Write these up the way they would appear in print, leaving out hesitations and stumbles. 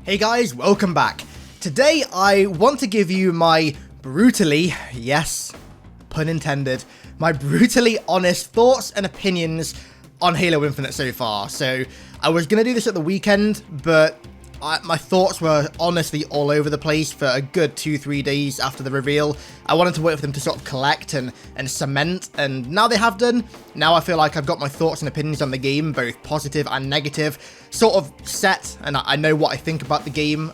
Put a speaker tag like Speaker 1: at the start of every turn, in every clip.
Speaker 1: Hey guys, welcome back. Today I want to give you my brutally, yes, pun intended, my brutally honest thoughts and opinions on Halo Infinite so far. So I was going to do this at the weekend, but my thoughts were honestly all over the place for a good 2-3 days after the reveal. I wanted to wait for them to sort of collect and cement, and now they have done. Now I feel like I've got my thoughts and opinions on the game, both positive and negative, sort of set, and I know what I think about the game,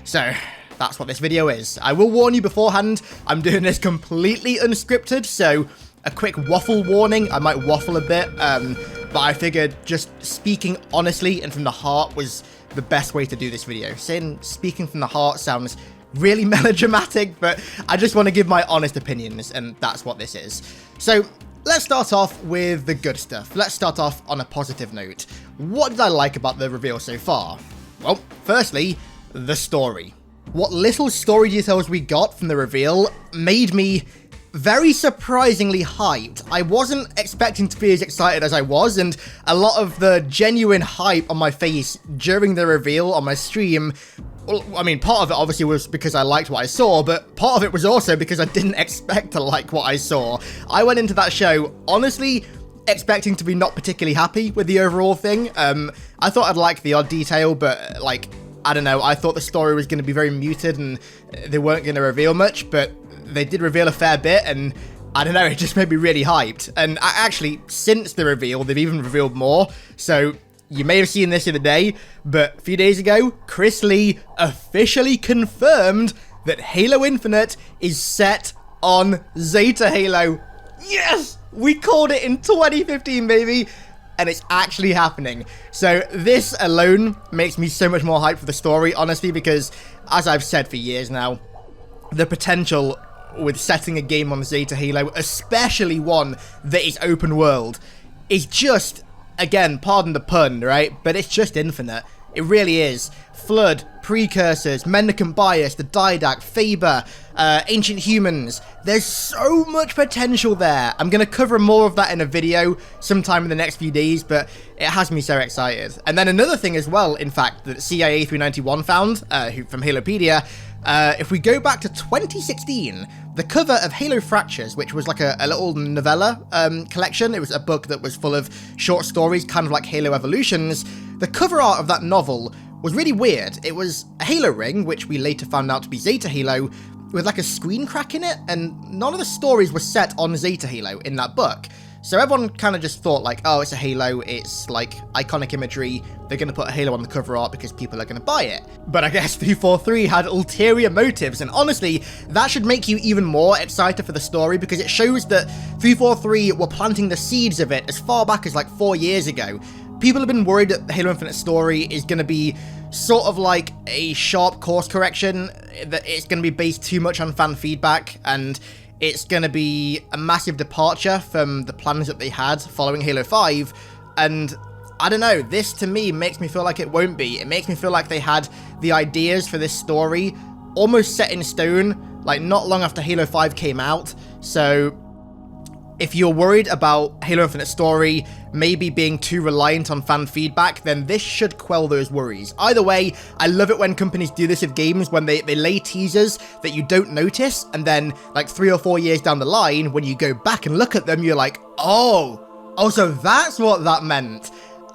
Speaker 1: so that's what this video is. I will warn you beforehand, I'm doing this completely unscripted, so a quick waffle warning. I might waffle a bit, but I figured just speaking honestly and from the heart was the best way to do this video. Saying speaking from the heart sounds really melodramatic, but I just want to give my honest opinions, and that's what this is. So let's start off with the good stuff. Let's start off on a positive note. What did I like about the reveal so far? Well, firstly, the story. What little story details we got from the reveal made me very surprisingly hyped. I wasn't expecting to be as excited as I was, and a lot of the genuine hype on my face during the reveal on my stream, well, I mean, part of it obviously was because I liked what I saw, but part of it was also because I didn't expect to like what I saw. I went into that show, honestly, expecting to be not particularly happy with the overall thing. I thought I'd like the odd detail, but, like, I don't know, I thought the story was going to be very muted and they weren't going to reveal much, but they did reveal a fair bit, and I don't know, it just made me really hyped. And actually, since the reveal, they've even revealed more. So you may have seen this the other day, but a few days ago, Chris Lee officially confirmed that Halo Infinite is set on Zeta Halo. Yes! We called it in 2015, baby! And it's actually happening. So this alone makes me so much more hyped for the story, honestly, because as I've said for years now, the potential with setting a game on Zeta Halo, especially one that is open world, is just, again, pardon the pun, right? But it's just infinite. It really is. Flood, Precursors, Mendicant Bias, the Didact, Faber, Ancient Humans. There's so much potential there. I'm going to cover more of that in a video sometime in the next few days, but it has me so excited. And then another thing as well, in fact, that CIA 391 found from Halopedia, if we go back to 2016, the cover of Halo Fractures, which was like a little novella collection, it was a book that was full of short stories, kind of like Halo Evolutions, the cover art of that novel was really weird. It was a Halo ring, which we later found out to be Zeta Halo, with like a screen crack in it, and none of the stories were set on Zeta Halo in that book. So everyone kind of just thought like, oh, it's a Halo, it's like iconic imagery, they're going to put a Halo on the cover art because people are going to buy it. But I guess 343 had ulterior motives, and honestly, that should make you even more excited for the story, because it shows that 343 were planting the seeds of it as far back as like 4 years ago. People have been worried that the Halo Infinite story is going to be sort of like a sharp course correction, that it's going to be based too much on fan feedback, and it's going to be a massive departure from the plans that they had following Halo 5, and I don't know, this to me makes me feel like it won't be. It makes me feel like they had the ideas for this story almost set in stone, like not long after Halo 5 came out. So if you're worried about Halo Infinite story maybe being too reliant on fan feedback, then this should quell those worries. Either way, I love it when companies do this with games, when they lay teasers that you don't notice, and then like 3 or 4 years down the line, when you go back and look at them, you're like, oh, so that's what that meant.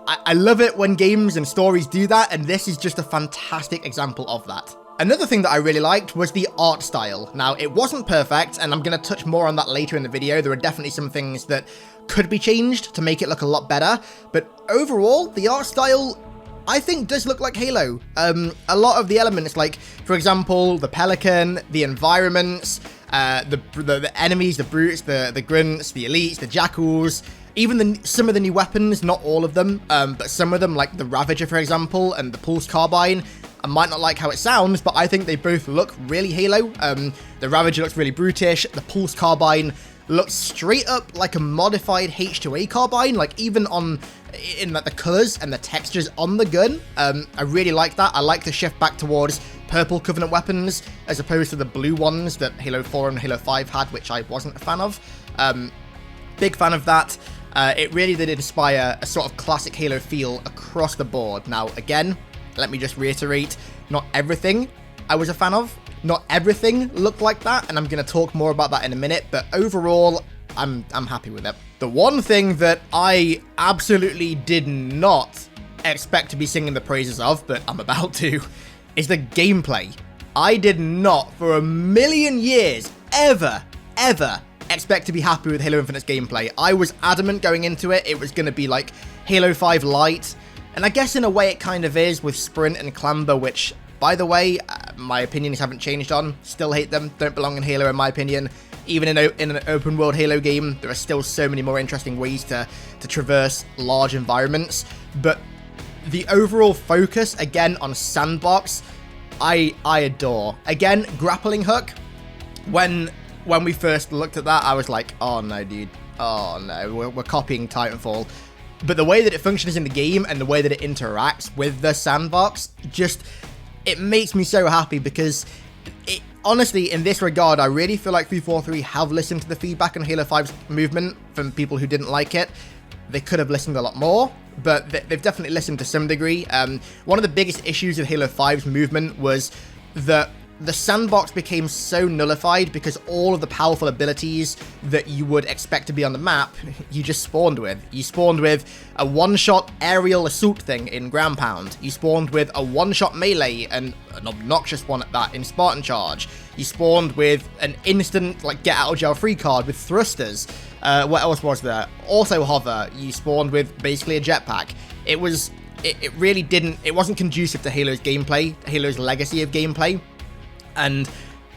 Speaker 1: I love it when games and stories do that, and this is just a fantastic example of that. Another thing that I really liked was the art style. Now, it wasn't perfect, and I'm going to touch more on that later in the video. There are definitely some things that could be changed to make it look a lot better, but overall, the art style, I think, does look like Halo. A lot of the elements, like, for example, the Pelican, the environments, the enemies, the brutes, the grunts, the elites, the jackals, even some of the new weapons, not all of them, but some of them, like the Ravager, for example, and the Pulse Carbine, I might not like how it sounds, but I think they both look really Halo. The Ravager looks really brutish. The Pulse Carbine looks straight up like a modified H2A carbine, like even in like the colors and the textures on the gun. I really like that. I like the shift back towards purple Covenant weapons as opposed to the blue ones that Halo 4 and Halo 5 had, which I wasn't a fan of. Big fan of that. It really did inspire a sort of classic Halo feel across the board. Now, again, let me just reiterate, not everything I was a fan of. Not everything looked like that, and I'm going to talk more about that in a minute, but overall, I'm happy with it. The one thing that I absolutely did not expect to be singing the praises of, but I'm about to, is the gameplay. I did not, for a million years, ever expect to be happy with Halo Infinite's gameplay. I was adamant going into it, it was going to be like Halo 5 Lite, and I guess in a way it kind of is with Sprint and Clamber, which, by the way, my opinions haven't changed on. Still hate them, don't belong in Halo in my opinion. Even in an open world Halo game, there are still so many more interesting ways to traverse large environments. But the overall focus, again, on Sandbox, I adore. Again, grappling hook, when we first looked at that, I was like, oh no, dude. Oh no, we're copying Titanfall. But the way that it functions in the game and the way that it interacts with the sandbox, just, it makes me so happy because, honestly, in this regard, I really feel like 343 have listened to the feedback on Halo 5's movement from people who didn't like it. They could have listened a lot more, but they've definitely listened to some degree. One of the biggest issues with Halo 5's movement was that the sandbox became so nullified because all of the powerful abilities that you would expect to be on the map, you just spawned with. You spawned with a one-shot aerial assault thing in Ground Pound. You spawned with a one-shot melee, and an obnoxious one at that, in Spartan Charge. You spawned with an instant, like, get-out-of-jail-free card with thrusters. What else was there? Auto hover. You spawned with basically a jetpack. It really didn't, it wasn't conducive to Halo's gameplay, Halo's legacy of gameplay. And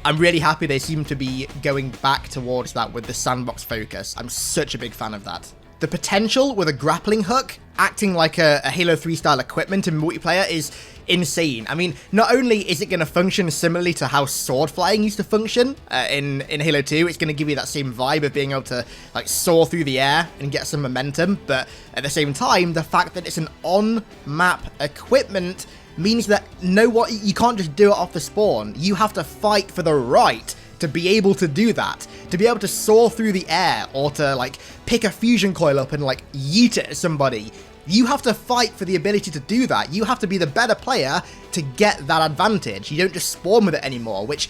Speaker 1: I'm really happy they seem to be going back towards that with the sandbox focus. I'm such a big fan of that. The potential with a grappling hook acting like a Halo 3 style equipment in multiplayer is insane. I mean, not only is it going to function similarly to how sword flying used to function in Halo 2, it's going to give you that same vibe of being able to like soar through the air and get some momentum, but at the same time, the fact that it's an on-map equipment means that you can't just do it off the spawn. You have to fight for the right to be able to do that, to be able to soar through the air, or to like pick a fusion coil up and like yeet it at somebody. You have to fight for the ability to do that. You have to be the better player to get that advantage. You don't just spawn with it anymore, which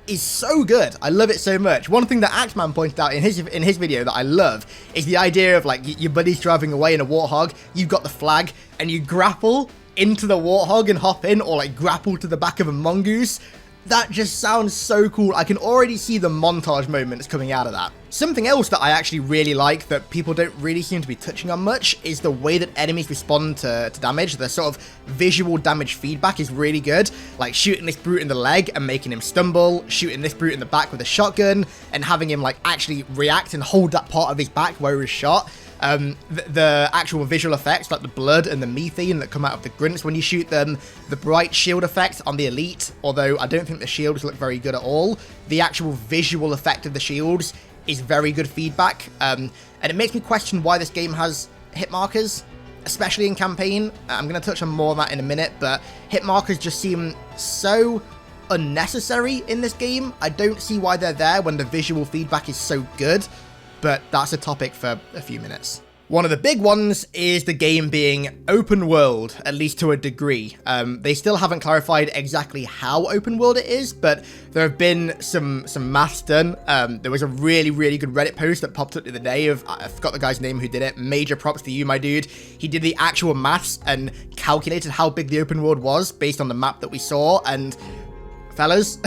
Speaker 1: is so good. I love it so much. One thing that Axeman pointed out in his video that I love is the idea of like your buddy's driving away in a Warthog, you've got the flag, and you grapple into the Warthog and hop in, or like grapple to the back of a mongoose. That just sounds so cool. I can already see the montage moments coming out of that. Something else that I actually really like that people don't really seem to be touching on much is the way that enemies respond to damage. The sort of visual damage feedback is really good. Like shooting this brute in the leg and making him stumble, shooting this brute in the back with a shotgun and having him like actually react and hold that part of his back where he was shot. The actual visual effects, like the blood and the methane that come out of the grunts when you shoot them, the bright shield effect on the elite, although I don't think the shields look very good at all, the actual visual effect of the shields is very good feedback, and it makes me question why this game has hit markers, especially in campaign. I'm going to touch on more of that in a minute, but hit markers just seem so unnecessary in this game. I don't see why they're there when the visual feedback is so good. But that's a topic for a few minutes. One of the big ones is the game being open world, at least to a degree. They still haven't clarified exactly how open world it is, but there have been some maths done. There was a really good Reddit post that popped up the other day of, I forgot the guy's name who did it. Major props to you, my dude. He did the actual maths and calculated how big the open world was based on the map that we saw. And fellas,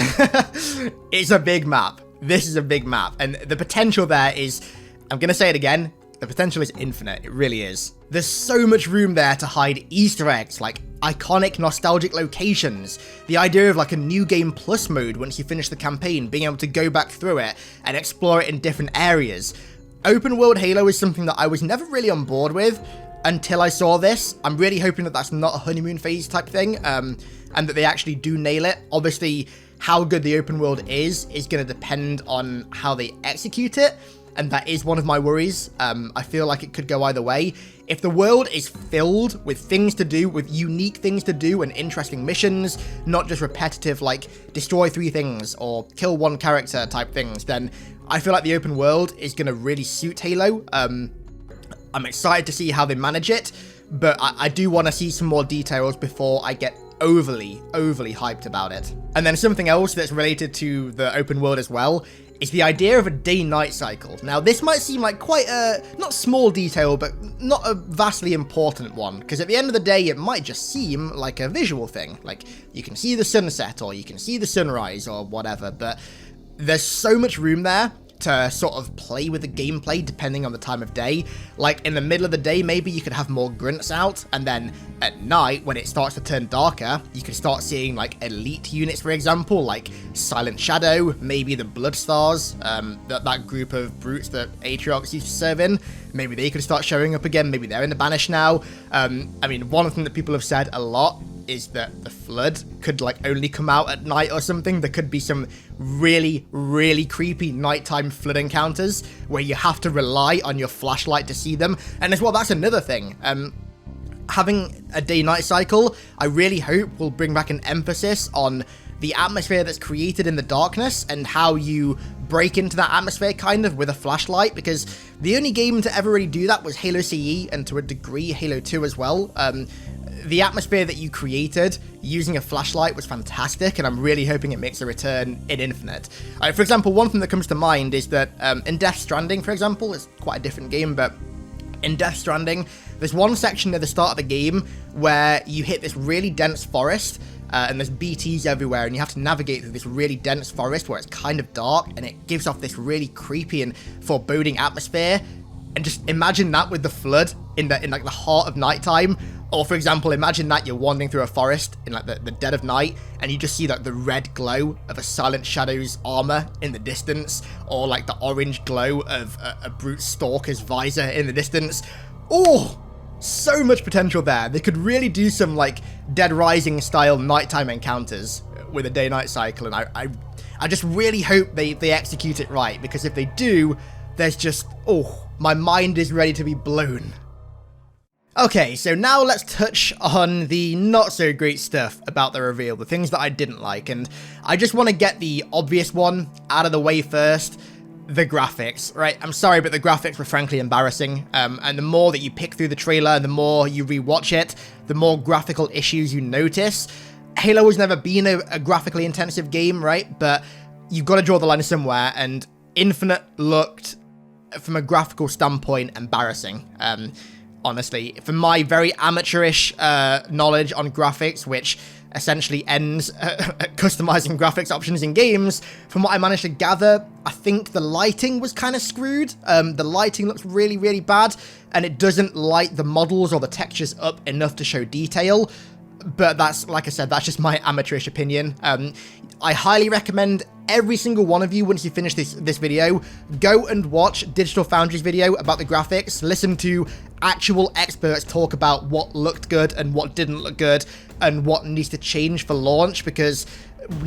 Speaker 1: it's a big map. This is a big map, and the potential there is, I'm going to say it again, the potential is infinite. It really is. There's so much room there to hide Easter eggs, like iconic nostalgic locations, the idea of like a new game plus mode once you finish the campaign, being able to go back through it and explore it in different areas. Open world Halo is something that I was never really on board with until I saw this. I'm really hoping that that's not a honeymoon phase type thing, and that they actually do nail it. Obviously, how good the open world is going to depend on how they execute it, and that is one of my worries. I feel like it could go either way. If the world is filled with things to do, with unique things to do and interesting missions, not just repetitive like destroy 3 things or kill 1 character type things, then I feel like the open world is going to really suit Halo. I'm excited to see how they manage it, but I do want to see some more details before I get overly hyped about it. And then something else that's related to the open world as well is the idea of a day-night cycle. Now, this might seem like quite a, not small detail, but not a vastly important one, because at the end of the day, it might just seem like a visual thing. Like, you can see the sunset, or you can see the sunrise, or whatever, but there's so much room there to sort of play with the gameplay depending on the time of day. Like, in the middle of the day, maybe you could have more grunts out, and then at night, when it starts to turn darker, you could start seeing, like, elite units, for example, like Silent Shadow, maybe the Bloodstars, that group of brutes that Aatrox used to serve in. Maybe they could start showing up again, maybe they're in the Banish now. I mean, one thing that people have said a lot is that the Flood could, like, only come out at night or something. There could be some really creepy nighttime Flood encounters where you have to rely on your flashlight to see them. And as well, that's another thing. Having a day-night cycle, I really hope will bring back an emphasis on the atmosphere that's created in the darkness and how you break into that atmosphere kind of with a flashlight, because the only game to ever really do that was Halo CE, and to a degree Halo 2 as well. The atmosphere that you created using a flashlight was fantastic, and I'm really hoping it makes a return in Infinite. For example, one thing that comes to mind is that in Death Stranding, for example, it's quite a different game, but in Death Stranding, there's one section at the start of the game where you hit this really dense forest, and there's BTs everywhere, and you have to navigate through this really dense forest where it's kind of dark, and it gives off this really creepy and foreboding atmosphere. And just imagine that with the Flood in like the heart of nighttime. Or, for example, imagine that you're wandering through a forest in, like, the dead of night, and you just see, like, the red glow of a Silent Shadow's armor in the distance, or, like, the orange glow of a brute stalker's visor in the distance. Oh, so much potential there. They could really do some, like, Dead Rising style nighttime encounters with a day-night cycle, and I just really hope they execute it right, because if they do, there's just, oh, my mind is ready to be blown. Okay, so now let's touch on the not-so-great stuff about the reveal, the things that I didn't like, and I just want to get the obvious one out of the way first, the graphics, right? I'm sorry, but the graphics were frankly embarrassing, and the more that you pick through the trailer, and the more you rewatch it, the more graphical issues you notice. Halo has never been a graphically intensive game, right? But you've got to draw the line somewhere, and Infinite looked, from a graphical standpoint, embarrassing. Honestly, from my very amateurish knowledge on graphics, which essentially ends at customizing graphics options in games, from what I managed to gather, I think the lighting was kind of screwed. The lighting looks really bad, and it doesn't light the models or the textures up enough to show detail. But that's, like I said, that's just my amateurish opinion. I highly recommend every single one of you, once you finish this video, go and watch Digital Foundry's video about the graphics, listen to actual experts talk about what looked good and what didn't look good, and what needs to change for launch, because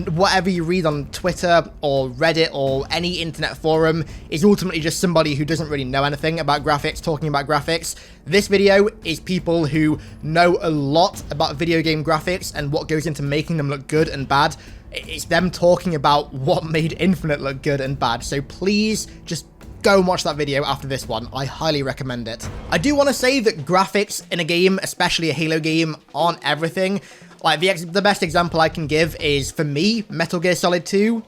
Speaker 1: whatever you read on Twitter or Reddit or any internet forum is ultimately just somebody who doesn't really know anything about graphics talking about graphics. This video is people who know a lot about video game graphics and what goes into making them look good and bad. It's them talking about what made Infinite look good and bad, so please just go and watch that video after this one. I highly recommend it. I do want to say that graphics in a game, especially a Halo game, aren't everything. Like, the best example I can give is, for me, Metal Gear Solid 2,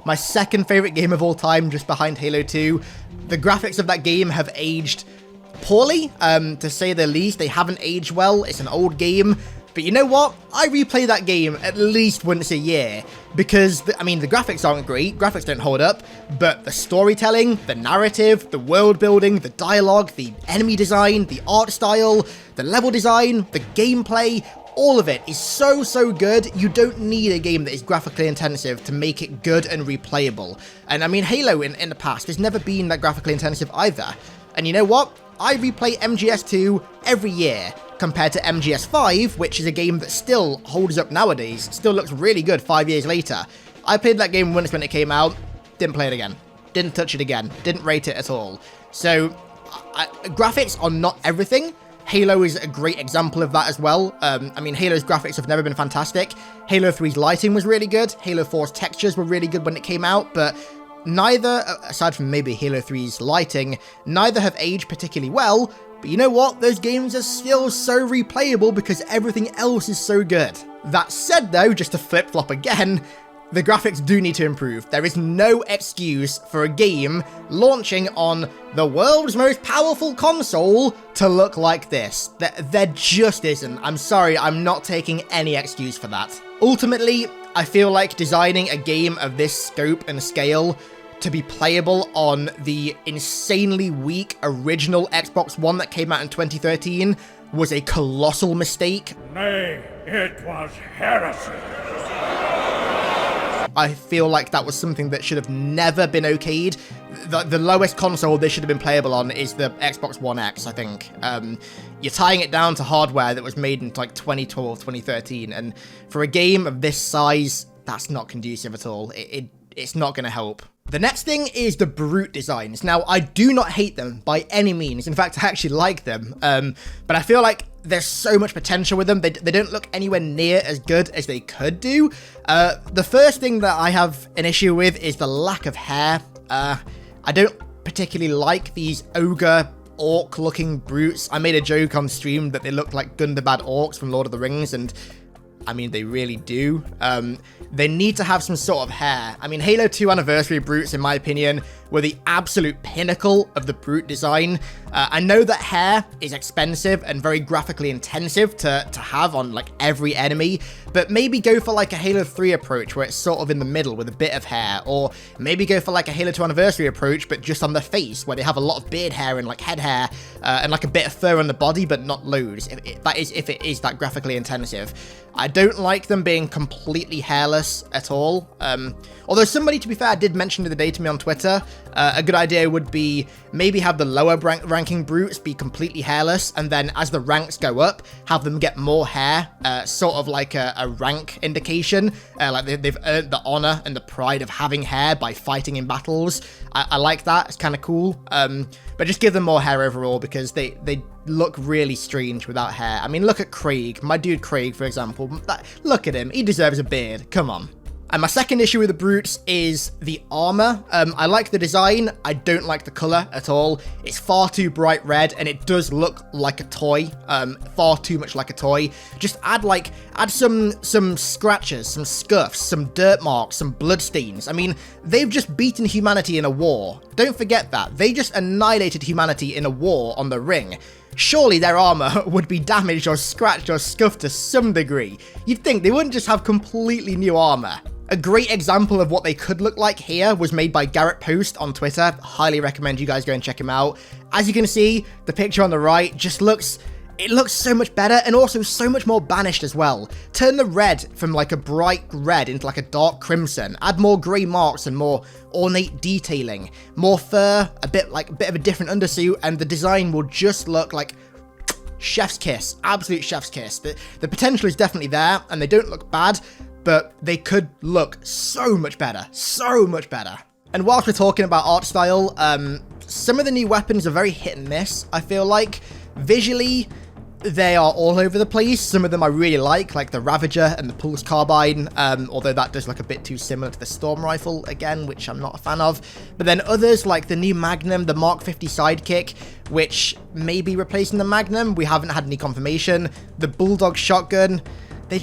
Speaker 1: my second favorite game of all time, just behind Halo 2. The graphics of that game have aged poorly, to say the least. They haven't aged well. It's an old game. But you know what? I replay that game at least once a year, because, the graphics aren't great, graphics don't hold up, but the storytelling, the narrative, the world building, the dialogue, the enemy design, the art style, the level design, the gameplay, all of it is so good. You don't need a game that is graphically intensive to make it good and replayable. And Halo in the past has never been that graphically intensive either. And you know what? I replay MGS2 every year, compared to MGS5, which is a game that still holds up nowadays, still looks really good 5 years later. I played that game once when it came out, didn't play it again, didn't touch it again, didn't rate it at all. So, graphics are not everything. Halo is a great example of that as well. Halo's graphics have never been fantastic. Halo 3's lighting was really good, Halo 4's textures were really good when it came out, but neither, aside from maybe Halo 3's lighting, neither have aged particularly well. But you know what? Those games are still so replayable because everything else is so good. That said though, just to flip-flop again, the graphics do need to improve. There is no excuse for a game launching on the world's most powerful console to look like this. There just isn't. I'm sorry, I'm not taking any excuse for that. Ultimately, I feel like designing a game of this scope and scale to be playable on the insanely weak original Xbox One that came out in 2013 was a colossal mistake.
Speaker 2: Nay, it was heresy.
Speaker 1: I feel like that was something that should have never been okayed. The lowest console this should have been playable on is the Xbox One X, I think. You're tying it down to hardware that was made in like 2012, 2013, and for a game of this size, that's not conducive at all. It's not going to help. The next thing is the brute designs. Now, I do not hate them by any means. In fact, I actually like them. But I feel like there's so much potential with them. They don't look anywhere near as good as they could do. The first thing that I have an issue with is the lack of hair. I don't particularly like these ogre orc looking brutes. I made a joke on stream that they look like Gundabad orcs from Lord of the Rings, and I mean, they really do. They need to have some sort of hair. I mean, Halo 2 Anniversary brutes, in my opinion, were the absolute pinnacle of the brute design. I know that hair is expensive and very graphically intensive to have on like every enemy, but maybe go for like a Halo 3 approach where it's sort of in the middle with a bit of hair, or maybe go for like a Halo 2 Anniversary approach, but just on the face where they have a lot of beard hair and like head hair and like a bit of fur on the body, but not loads. If it is that graphically intensive. I don't like them being completely hairless at all. Although somebody, to be fair, did mention the other day to me on Twitter, a good idea would be maybe have the lower ranking brutes be completely hairless, and then as the ranks go up, have them get more hair, sort of like a rank indication, like they've earned the honor and the pride of having hair by fighting in battles. I like that. It's kind of cool. But just give them more hair overall, because they look really strange without hair. I mean, look at Craig, my dude Craig, for example. Look at him. He deserves a beard. Come on. And my second issue with the brutes is the armor. I like the design. I don't like the color at all. It's far too bright red, and it does look like a toy. Far too much like a toy. Just add some scratches, some scuffs, some dirt marks, some blood stains. I mean, they've just beaten humanity in a war. Don't forget that. They just annihilated humanity in a war on the ring. Surely their armor would be damaged or scratched or scuffed to some degree. You'd think they wouldn't just have completely new armor. A great example of what they could look like here was made by Garrett Post on Twitter. Highly recommend you guys go and check him out. As you can see, the picture on the right just looks so much better, and also so much more banished as well. Turn the red from like a bright red into like a dark crimson. Add more grey marks and more ornate detailing. More fur, a bit of a different undersuit, and the design will just look like chef's kiss. Absolute chef's kiss. The potential is definitely there, and they don't look bad, but they could look so much better. So much better. And whilst we're talking about art style, some of the new weapons are very hit and miss, I feel like. Visually, they are all over the place. Some of them I really like the Ravager and the Pulse Carbine, although that does look a bit too similar to the Storm Rifle again, which I'm not a fan of. But then others like the new Magnum, the Mark 50 Sidekick, which may be replacing the Magnum. We haven't had any confirmation. The Bulldog Shotgun, they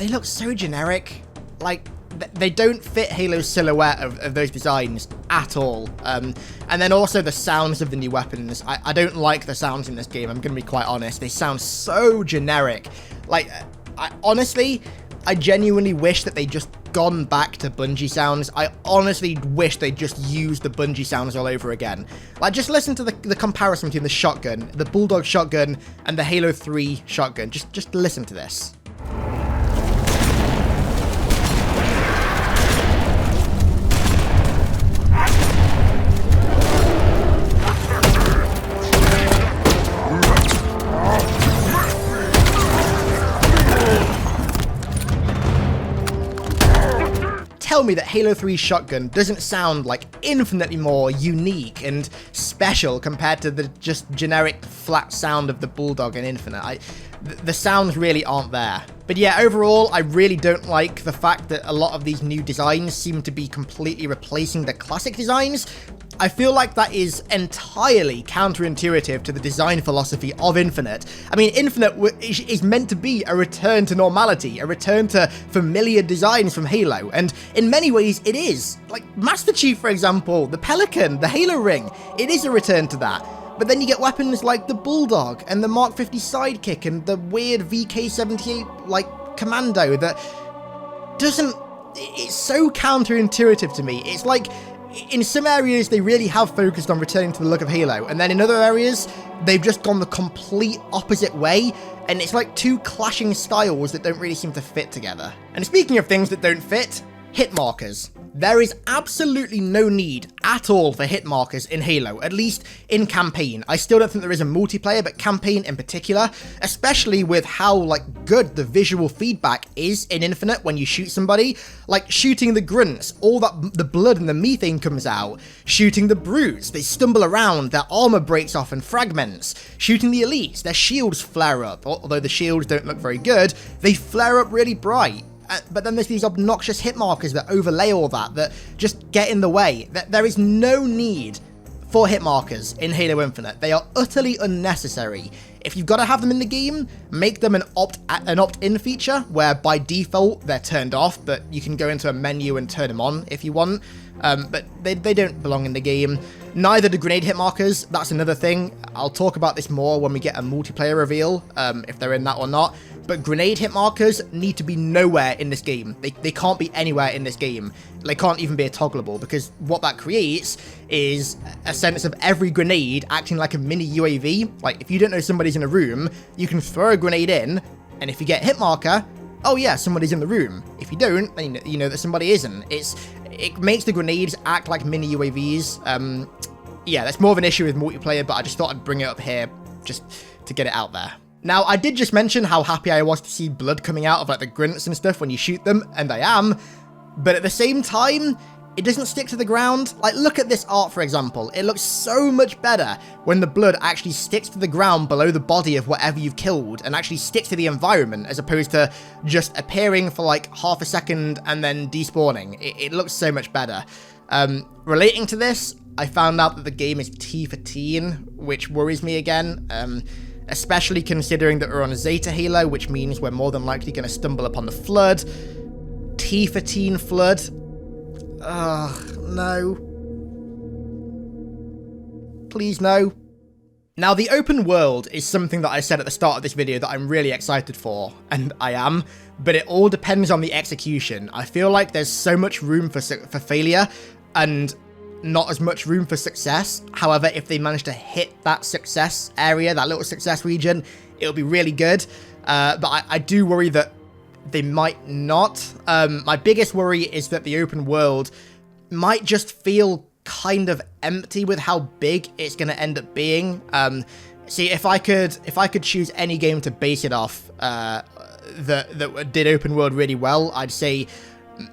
Speaker 1: look so generic. Like, they don't fit Halo's silhouette of those designs at all. And then also the sounds of the new weapons. I don't like the sounds in this game, I'm going to be quite honest. They sound so generic. Like, I genuinely wish that they'd just gone back to Bungie sounds. I honestly wish they'd just used the Bungie sounds all over again. Like, just listen to the comparison between the shotgun, the Bulldog shotgun, and the Halo 3 shotgun. Just listen to this. Tell me that Halo 3's shotgun doesn't sound like infinitely more unique and special compared to the just generic flat sound of the Bulldog and Infinite. The sounds really aren't there. But yeah, overall, I really don't like the fact that a lot of these new designs seem to be completely replacing the classic designs. I feel like that is entirely counterintuitive to the design philosophy of Infinite. I mean, Infinite is meant to be a return to normality, a return to familiar designs from Halo, and in many ways it is. Like Master Chief, for example, the Pelican, the Halo Ring, it is a return to that. But then you get weapons like the Bulldog and the Mark 50 Sidekick and the weird VK-78 like commando that doesn't... It's so counterintuitive to me. It's like, in some areas they really have focused on returning to the look of Halo, and then in other areas they've just gone the complete opposite way, and it's like two clashing styles that don't really seem to fit together. And speaking of things that don't fit, hit markers. There is absolutely no need at all for hit markers in Halo, at least in campaign. I still don't think there is a multiplayer, but campaign in particular, especially with how like good the visual feedback is in Infinite when you shoot somebody. Like shooting the grunts, all that the blood and the methane comes out. Shooting the brutes, they stumble around, their armor breaks off and fragments. Shooting the elites, their shields flare up, although the shields don't look very good, they flare up really bright. But then there's these obnoxious hit markers that overlay all that just get in the way. There is no need for hit markers in Halo Infinite. They are utterly unnecessary. If you've got to have them in the game, make them an opt-in feature, where by default they're turned off, but you can go into a menu and turn them on if you want. But they don't belong in the game. Neither do grenade hit markers, that's another thing. I'll talk about this more when we get a multiplayer reveal, if they're in that or not. But grenade hit markers need to be nowhere in this game. They can't be anywhere in this game. They can't even be a toggleable, because what that creates is a sense of every grenade acting like a mini UAV. Like, if you don't know somebody's in a room, you can throw a grenade in, and if you get hit marker, oh yeah, somebody's in the room. If you don't, then you know that somebody isn't. It makes the grenades act like mini UAVs. Yeah, that's more of an issue with multiplayer, but I just thought I'd bring it up here just to get it out there. Now, I did just mention how happy I was to see blood coming out of like the grunts and stuff when you shoot them, and I am, but at the same time, it doesn't stick to the ground. Like, look at this art, for example. It looks so much better when the blood actually sticks to the ground below the body of whatever you've killed and actually sticks to the environment, as opposed to just appearing for like half a second and then despawning. It looks so much better. Relating to this, I found out that the game is T for teen, which worries me again. Especially considering that we're on a Zeta Halo, which means we're more than likely going to stumble upon the Flood. T for teen Flood. Ugh, no. Please no. Now, the open world is something that I said at the start of this video that I'm really excited for, and I am, but it all depends on the execution. I feel like there's so much room for failure, and not as much room for success. However, if they manage to hit that success area, that little success region, it'll be really good. But I do worry that they might not. My biggest worry is that the open world might just feel kind of empty with how big it's going to end up being. See, if I could choose any game to base it off that did open world really well, I'd say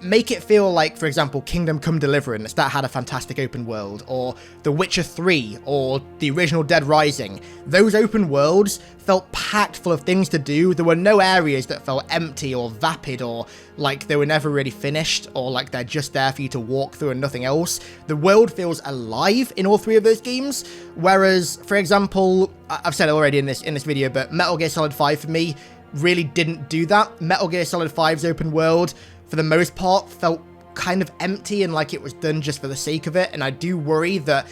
Speaker 1: make it feel like, for example, Kingdom Come Deliverance, that had a fantastic open world, or The Witcher 3, or the original Dead Rising. Those open worlds felt packed full of things to do. There were no areas that felt empty or vapid, or like they were never really finished, or like they're just there for you to walk through and nothing else. The world feels alive in all three of those games, whereas, for example, I've said it already in this video, but Metal Gear Solid 5 for me really didn't do that. Metal Gear Solid 5's open world, for the most part, felt kind of empty and like it was done just for the sake of it, and I do worry that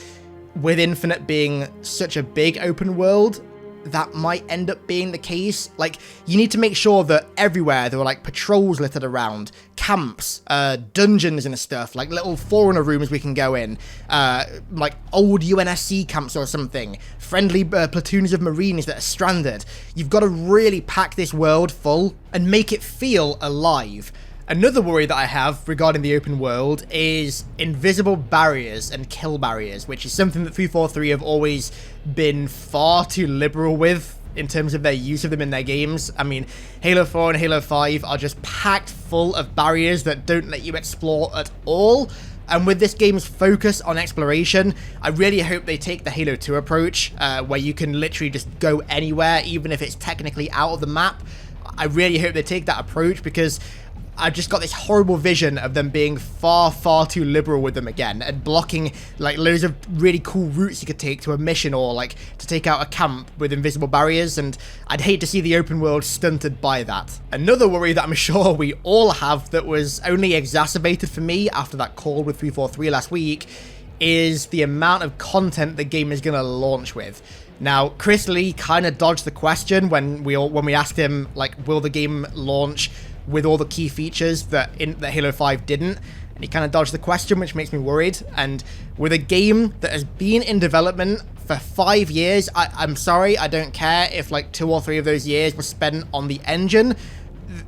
Speaker 1: with Infinite being such a big open world, that might end up being the case. Like, you need to make sure that everywhere there were like patrols littered around, camps, dungeons and stuff, like little Forerunner rooms we can go in, like old UNSC camps or something, friendly platoons of Marines that are stranded. You've got to really pack this world full and make it feel alive. Another worry that I have regarding the open world is invisible barriers and kill barriers, which is something that 343 have always been far too liberal with in terms of their use of them in their games. I mean, Halo 4 and Halo 5 are just packed full of barriers that don't let you explore at all. And with this game's focus on exploration, I really hope they take the Halo 2 approach, where you can literally just go anywhere, even if it's technically out of the map. I really hope they take that approach, because I've just got this horrible vision of them being far, far too liberal with them again and blocking like loads of really cool routes you could take to a mission or like to take out a camp with invisible barriers, and I'd hate to see the open world stunted by that. Another worry that I'm sure we all have that was only exacerbated for me after that call with 343 last week is the amount of content the game is going to launch with. Now, Chris Lee kind of dodged the question when we asked him, like, will the game launch with all the key features that Halo 5 didn't, and he kind of dodged the question, which makes me worried. And with a game that has been in development for 5 years, I'm sorry, I don't care if like 2 or 3 of those years were spent on the engine.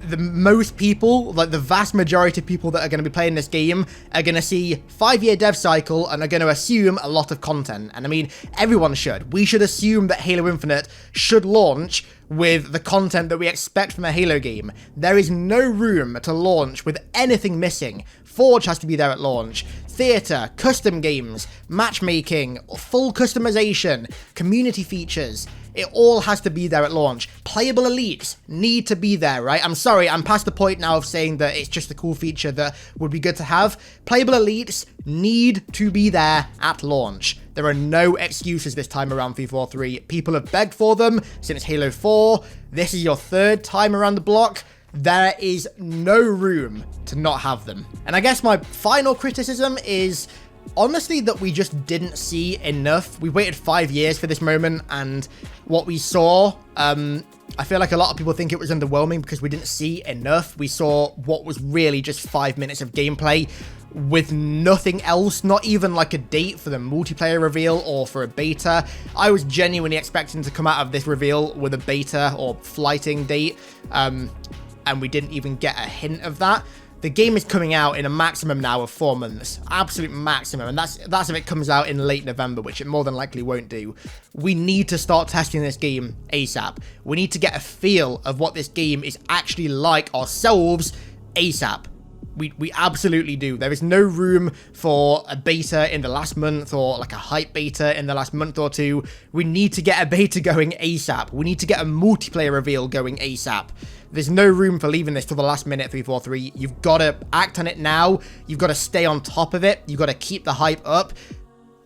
Speaker 1: The most people, like the vast majority of people that are going to be playing this game are going to see 5-year dev cycle and are going to assume a lot of content. And I mean, everyone should. We should assume that Halo Infinite should launch with the content that we expect from a Halo game. There is no room to launch with anything missing. Forge has to be there at launch. Theater, custom games, matchmaking, full customization, community features. It all has to be there at launch. Playable elites need to be there, right? I'm sorry, I'm past the point now of saying that it's just a cool feature that would be good to have. Playable elites need to be there at launch. There are no excuses this time around 343. People have begged for them since Halo 4. This is your 3rd time around the block. There is no room to not have them. And I guess my final criticism is honestly that we just didn't see enough. We waited 5 years for this moment, and what we saw, I feel like a lot of people think it was underwhelming because we didn't see enough. We saw what was really just 5 minutes of gameplay with nothing else, not even like a date for the multiplayer reveal or for a beta. I was genuinely expecting to come out of this reveal with a beta or flighting date, and we didn't even get a hint of that. The game is coming out in a maximum now of 4 months. Absolute maximum. And that's if it comes out in late November, which it more than likely won't do. We need to start testing this game ASAP. We need to get a feel of what this game is actually like ourselves ASAP. We absolutely do. There is no room for a beta in the last month or like a hype beta in the last month or two. We need to get a beta going ASAP. We need to get a multiplayer reveal going ASAP. There's no room for leaving this till the last minute, 343. You've got to act on it now. You've got to stay on top of it. You've got to keep the hype up.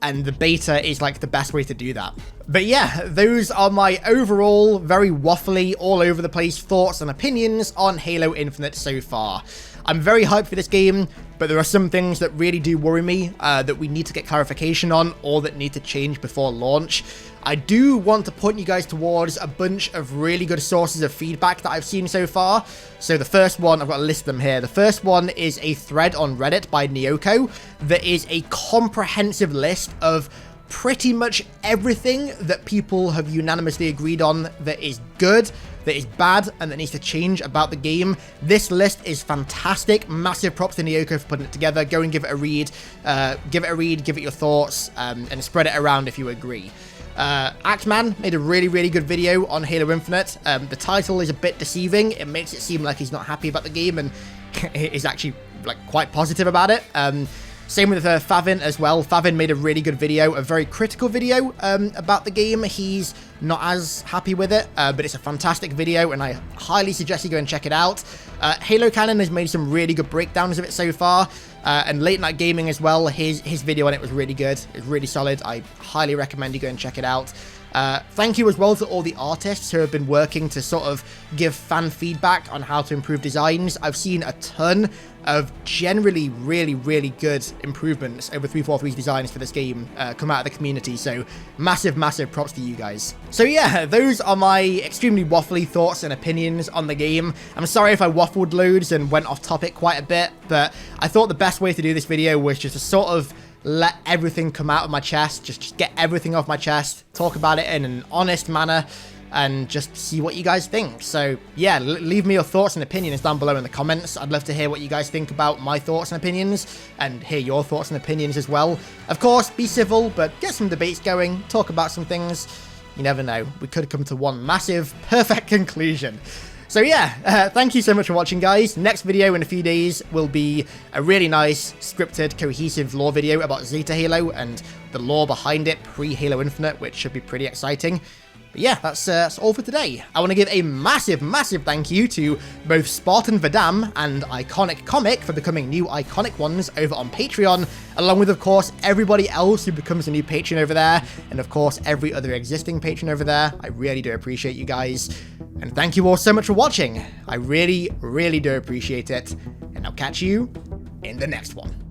Speaker 1: And the beta is like the best way to do that. But yeah, those are my overall, very waffly, all over the place thoughts and opinions on Halo Infinite so far. I'm very hyped for this game, but there are some things that really do worry me that we need to get clarification on or that need to change before launch. I do want to point you guys towards a bunch of really good sources of feedback that I've seen so far. So the first one, I've got to list them here. The first one is a thread on Reddit by Nyoko that is a comprehensive list of pretty much everything that people have unanimously agreed on that is good, that is bad, and that needs to change about the game. This list is fantastic. Massive props to Nyoko for putting it together. Go and give it a read. Give it your thoughts, and spread it around if you agree. Axeman made a really good video on Halo Infinite. The title is a bit deceiving. It makes it seem like he's not happy about the game and is actually like quite positive about it. Same with Favin as well. Favin made a really good video, a very critical video about the game. He's not as happy with it, but it's a fantastic video, and I highly suggest you go and check it out. Halo Cannon has made some really good breakdowns of it so far, and Late Night Gaming as well. His video on it was really good. It's really solid. I highly recommend you go and check it out. Thank you as well to all the artists who have been working to sort of give fan feedback on how to improve designs. I've seen a ton of generally really good improvements over 343's designs for this game come out of the community, so massive props to you guys. So yeah, those are my extremely waffly thoughts and opinions on the game. I'm sorry if I waffled loads and went off topic quite a bit, but I thought the best way to do this video was just to sort of let everything come out of my chest, just get everything off my chest, talk about it in an honest manner, and just see what you guys think. So yeah, leave me your thoughts and opinions down below in the comments. I'd love to hear what you guys think about my thoughts and opinions, and hear your thoughts and opinions as well. Of course, be civil, but get some debates going, talk about some things. You never know, we could come to one massive, perfect conclusion. So yeah, thank you so much for watching, guys. Next video in a few days will be a really nice, scripted, cohesive lore video about Zeta Halo and the lore behind it pre-Halo Infinite, which should be pretty exciting. But yeah, that's all for today. I want to give a massive, massive thank you to both Spartan Vadam and Iconic Comic for becoming new Iconic ones over on Patreon, along with, of course, everybody else who becomes a new patron over there, and of course, every other existing patron over there. I really do appreciate you guys. And thank you all so much for watching. I really, really do appreciate it. And I'll catch you in the next one.